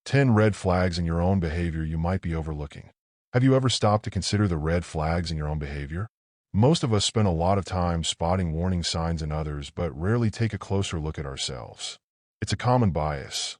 10 red flags in your own behavior you might be overlooking. Have you ever stopped to consider the red flags in your own behavior? Most of us spend a lot of time spotting warning signs in others, but rarely take a closer look at ourselves. It's a common bias.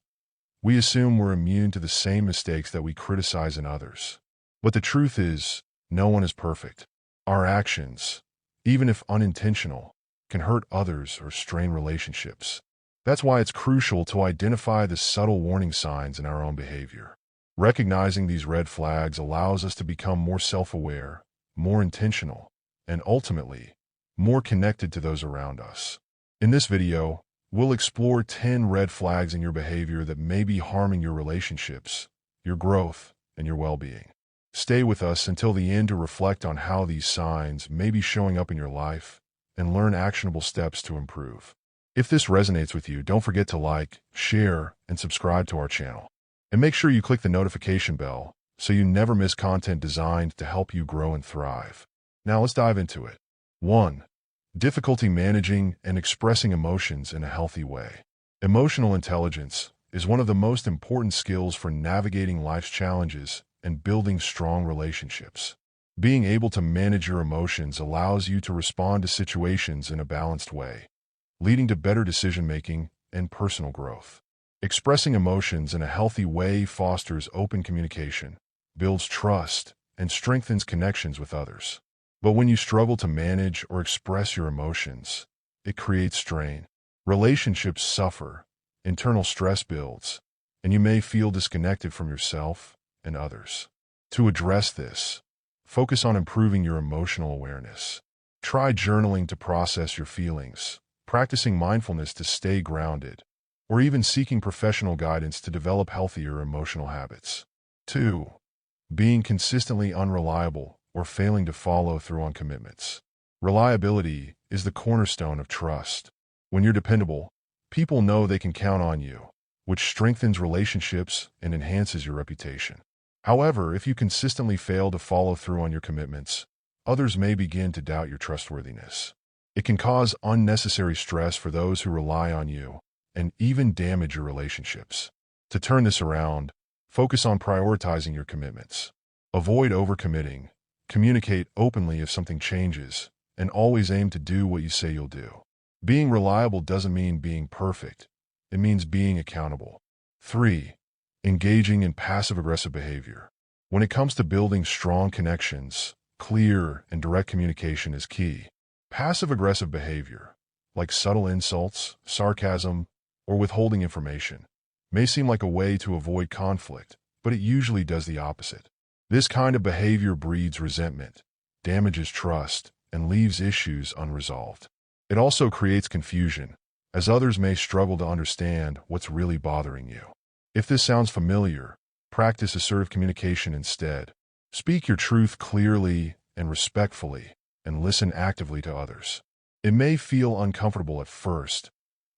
We assume we're immune to the same mistakes that we criticize in others. But the truth is, no one is perfect. Our actions, even if unintentional, can hurt others or strain relationships. That's why it's crucial to identify the subtle warning signs in our own behavior. Recognizing these red flags allows us to become more self-aware, more intentional, and ultimately, more connected to those around us. In this video, we'll explore 10 red flags in your behavior that may be harming your relationships, your growth, and your well-being. Stay with us until the end to reflect on how these signs may be showing up in your life and learn actionable steps to improve. If this resonates with you, don't forget to like, share, and subscribe to our channel. And make sure you click the notification bell so you never miss content designed to help you grow and thrive. Now let's dive into it. 1. Difficulty managing and expressing emotions in a healthy way. Emotional intelligence is one of the most important skills for navigating life's challenges and building strong relationships. Being able to manage your emotions allows you to respond to situations in a balanced way, leading to better decision-making and personal growth. Expressing emotions in a healthy way fosters open communication, builds trust, and strengthens connections with others. But when you struggle to manage or express your emotions, it creates strain. Relationships suffer, internal stress builds, and you may feel disconnected from yourself and others. To address this, focus on improving your emotional awareness. Try journaling to process your feelings, practicing mindfulness to stay grounded, or even seeking professional guidance to develop healthier emotional habits. 2. Being consistently unreliable or failing to follow through on commitments. Reliability is the cornerstone of trust. When you're dependable, people know they can count on you, which strengthens relationships and enhances your reputation. However, if you consistently fail to follow through on your commitments, others may begin to doubt your trustworthiness. It can cause unnecessary stress for those who rely on you and even damage your relationships. To turn this around, focus on prioritizing your commitments. Avoid overcommitting, communicate openly if something changes, and always aim to do what you say you'll do. Being reliable doesn't mean being perfect. It means being accountable. 3. Engaging in passive-aggressive behavior. When it comes to building strong connections, clear and direct communication is key. Passive-aggressive behavior, like subtle insults, sarcasm, or withholding information, may seem like a way to avoid conflict, but it usually does the opposite. This kind of behavior breeds resentment, damages trust, and leaves issues unresolved. It also creates confusion, as others may struggle to understand what's really bothering you. If this sounds familiar, practice assertive communication instead. Speak your truth clearly and respectfully, and listen actively to others. It may feel uncomfortable at first,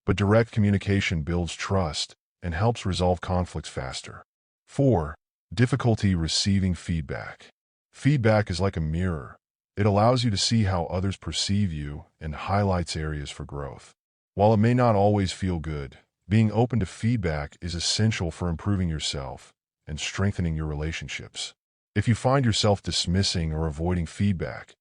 but direct communication builds trust and helps resolve conflicts faster. 4. Difficulty receiving feedback. Feedback is like a mirror. It allows you to see how others perceive you and highlights areas for growth. While it may not always feel good, being open to feedback is essential for improving yourself and strengthening your relationships. If you find yourself dismissing or avoiding feedback,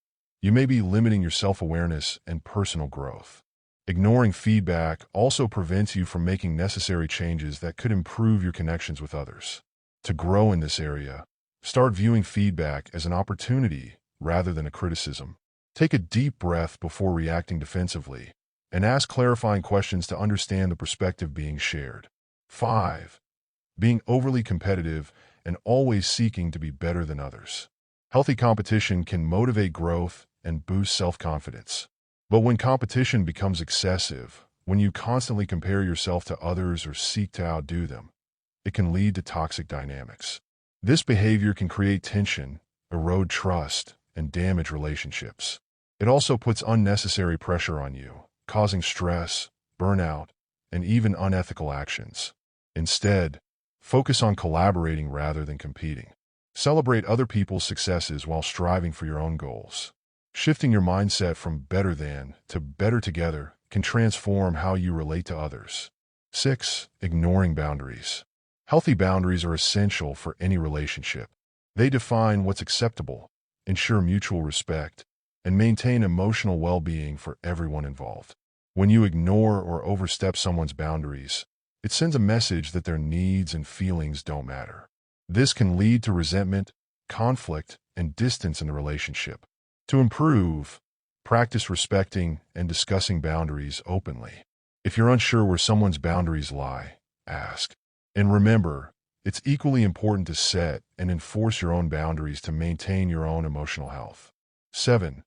you may be limiting your self-awareness and personal growth. Ignoring feedback also prevents you from making necessary changes that could improve your connections with others. To grow in this area, start viewing feedback as an opportunity rather than a criticism. Take a deep breath before reacting defensively, and ask clarifying questions to understand the perspective being shared. 5. Being overly competitive and always seeking to be better than others. Healthy competition can motivate growth and boost self-confidence. But when competition becomes excessive, when you constantly compare yourself to others or seek to outdo them, it can lead to toxic dynamics. This behavior can create tension, erode trust, and damage relationships. It also puts unnecessary pressure on you, causing stress, burnout, and even unethical actions. Instead, focus on collaborating rather than competing. Celebrate other people's successes while striving for your own goals. Shifting your mindset from better than to better together can transform how you relate to others. 6. Ignoring boundaries. Healthy boundaries are essential for any relationship. They define what's acceptable, ensure mutual respect, and maintain emotional well-being for everyone involved. When you ignore or overstep someone's boundaries, it sends a message that their needs and feelings don't matter. This can lead to resentment, conflict, and distance in the relationship. To improve, practice respecting and discussing boundaries openly. If you're unsure where someone's boundaries lie, ask. And remember, it's equally important to set and enforce your own boundaries to maintain your own emotional health. 7.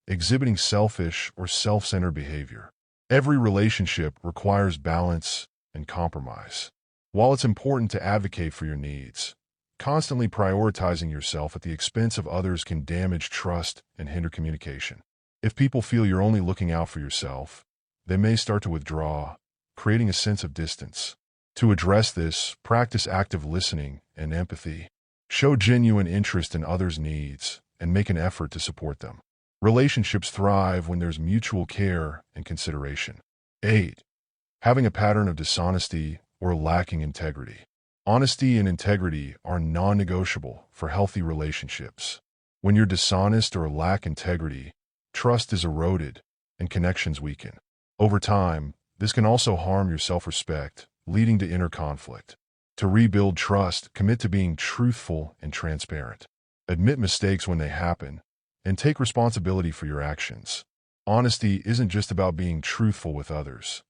Exhibiting selfish or self-centered behavior. Every relationship requires balance and compromise. While it's important to advocate for your needs, constantly prioritizing yourself at the expense of others can damage trust and hinder communication. If people feel you're only looking out for yourself, they may start to withdraw, creating a sense of distance. To address this, practice active listening and empathy. Show genuine interest in others' needs and make an effort to support them. Relationships thrive when there's mutual care and consideration. 8. Having a pattern of dishonesty or lacking integrity. Honesty and integrity are non-negotiable for healthy relationships. When you're dishonest or lack integrity, trust is eroded and connections weaken. Over time, this can also harm your self-respect, leading to inner conflict. To rebuild trust, commit to being truthful and transparent. Admit mistakes when they happen, and take responsibility for your actions. Honesty isn't just about being truthful with others.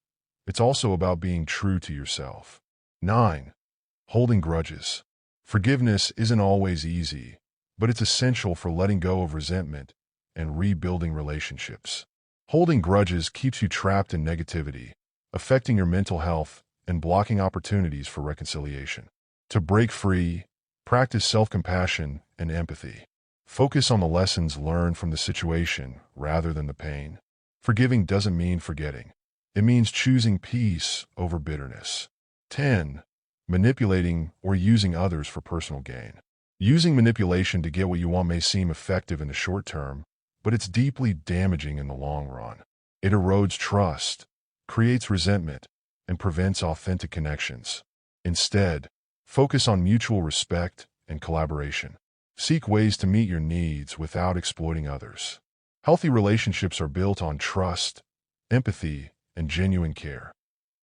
It's also about being true to yourself. 9. Holding grudges. Forgiveness isn't always easy, but it's essential for letting go of resentment and rebuilding relationships. Holding grudges keeps you trapped in negativity, affecting your mental health and blocking opportunities for reconciliation. To break free, practice self-compassion and empathy. Focus on the lessons learned from the situation rather than the pain. Forgiving doesn't mean forgetting. It means choosing peace over bitterness. 10. Manipulating or using others for personal gain. Using manipulation to get what you want may seem effective in the short term, but it's deeply damaging in the long run. It erodes trust, creates resentment, and prevents authentic connections. Instead, focus on mutual respect and collaboration. Seek ways to meet your needs without exploiting others. Healthy relationships are built on trust, empathy, and genuine care,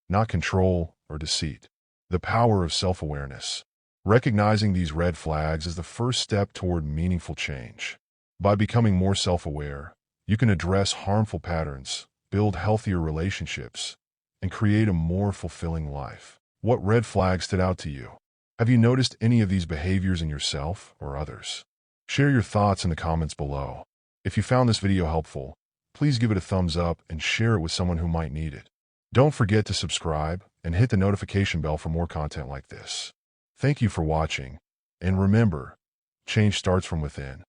not control or deceit. The power of self-awareness. Recognizing these red flags is the first step toward meaningful change. By becoming more self-aware, you can address harmful patterns, build healthier relationships, and create a more fulfilling life. What red flags stood out to you? Have you noticed any of these behaviors in yourself or others? Share your thoughts in the comments below. If you found this video helpful, please give it a thumbs up and share it with someone who might need it. Don't forget to subscribe and hit the notification bell for more content like this. Thank you for watching, and remember, change starts from within.